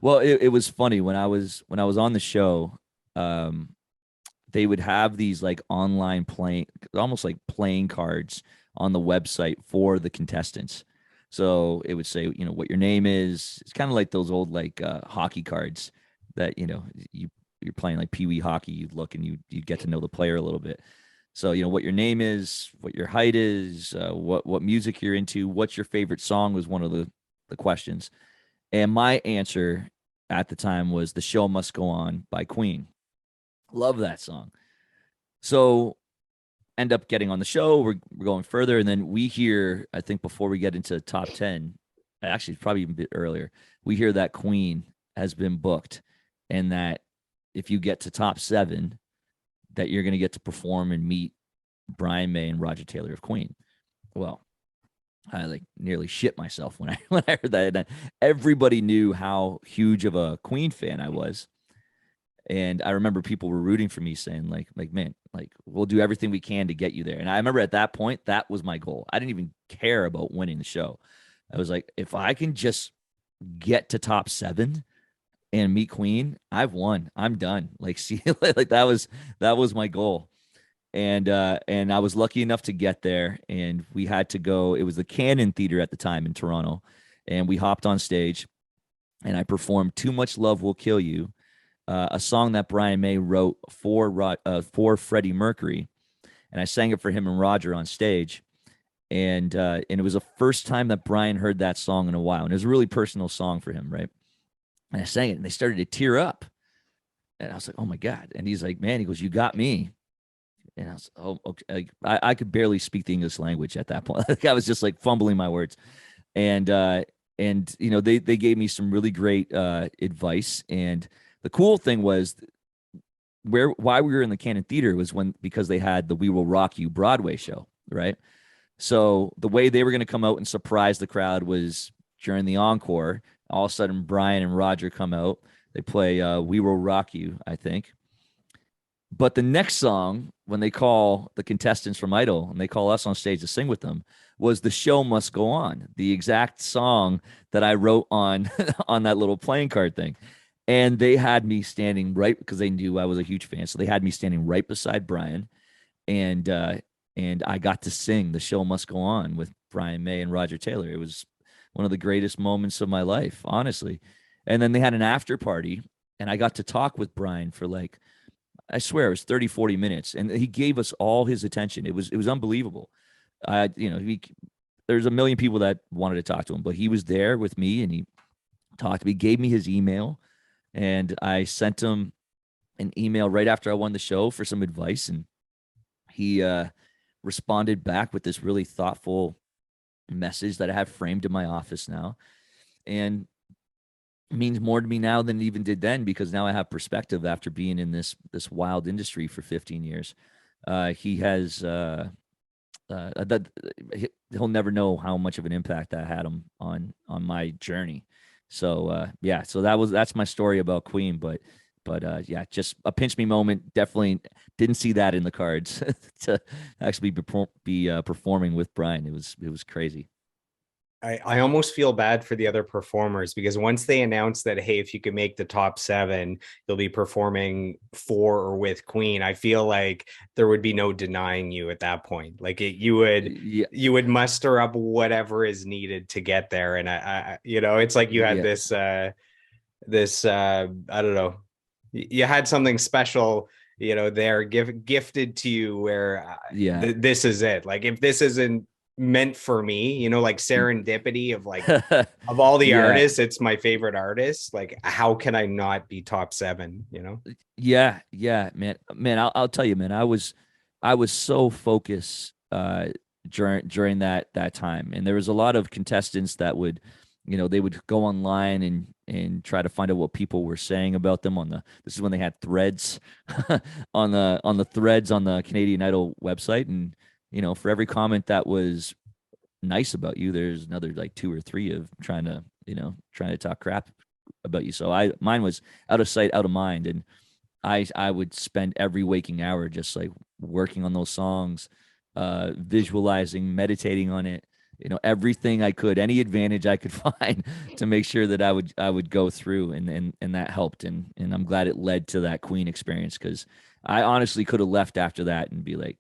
Well, it was funny when I was on the show. Um, they would have these like online playing, almost like playing cards on the website for the contestants. So it would say, what your name is. It's kind of like those old like hockey cards that you're playing like pee wee hockey. You look and you get to know the player a little bit. So what your name is, what your height is, what music you're into, what's your favorite song was one of the questions. And my answer at the time was "The Show Must Go On" by Queen. Love that song. So end up getting on the show. We're going further, and then we hear, I think before we get into top 10, actually probably even a bit earlier, we hear that Queen has been booked, and that if you get to top 7, that you're going to get to perform and meet Brian May and Roger Taylor of Queen. Well, I like nearly shit myself when I when I heard that. And everybody knew how huge of a Queen fan I was, and I remember people were rooting for me, saying like man, like we'll do everything we can to get you there. And I remember at that point that was my goal. I didn't even care about winning the show. I was like, if I can just get to top 7 and meet Queen, I've won. I'm done. Like, see, like that was my goal. And I was lucky enough to get there, and we had to go. It was the Cannon Theater at the time in Toronto, and we hopped on stage, and I performed "Too Much Love Will Kill You," a song that Brian May wrote for Freddie Mercury, and I sang it for him and Roger on stage. And it was the first time that Brian heard that song in a while, and it was a really personal song for him, right? And I sang it, and they started to tear up, and I was like, "Oh my god!" And he's like, "Man," he goes, "You got me." And I was, "Oh, okay." Like, I could barely speak the English language at that point. Like, I was just like fumbling my words, and they gave me some really great advice. And the cool thing was, why we were in the Cannon Theater was because they had the "We Will Rock You" Broadway show, right? So the way they were going to come out and surprise the crowd was during the encore. All of a sudden, Brian and Roger come out. They play "We Will Rock You," I think. But the next song, when they call the contestants from Idol and they call us on stage to sing with them, was "The Show Must Go On," the exact song that I wrote on on that little playing card thing. And they had me standing right, because they knew I was a huge fan. So they had me standing right beside Brian, and I got to sing "The Show Must Go On" with Brian May and Roger Taylor. It was one of the greatest moments of my life, honestly. And then they had an after party, and I got to talk with Brian for like, I swear it was 30, 40 minutes. And he gave us all his attention. It was unbelievable. There's a million people that wanted to talk to him, but he was there with me, and he talked to me, gave me his email, and I sent him an email right after I won the show for some advice. And he responded back with this really thoughtful message that I have framed in my office now. And means more to me now than it even did then, because now I have perspective after being in this wild industry for 15 years. He has that he'll never know how much of an impact that had him on my journey. So yeah, so that's my story about Queen. But yeah, just a pinch me moment. Definitely didn't see that in the cards to actually be performing with Brian. It was crazy. I almost feel bad for the other performers because once they announced that, hey, if you can make the top 7, you'll be performing for or with Queen, I feel like there would be no denying you at that point. Like Yeah, you would muster up whatever is needed to get there. And it's like you had yeah, this I don't know, you had something special, there gifted to you where yeah. this is it. Like if this isn't meant for me, like serendipity of like of all the Yeah, artists, it's my favorite artist. Like how can I not be top 7? yeah, man. I'll tell you, man. I was so focused during that time, and there was a lot of contestants that would, they would go online and try to find out what people were saying about them on the. This is when they had threads on the threads on the Canadian Idol website, and for every comment that was nice about you, there's another like two or three of trying to talk crap about you. So mine was out of sight, out of mind. And I would spend every waking hour just like working on those songs, visualizing, meditating on it. everything I could, any advantage I could find to make sure that I would go through, and that helped, and I'm glad it led to that Queen experience, because I honestly could have left after that and be like,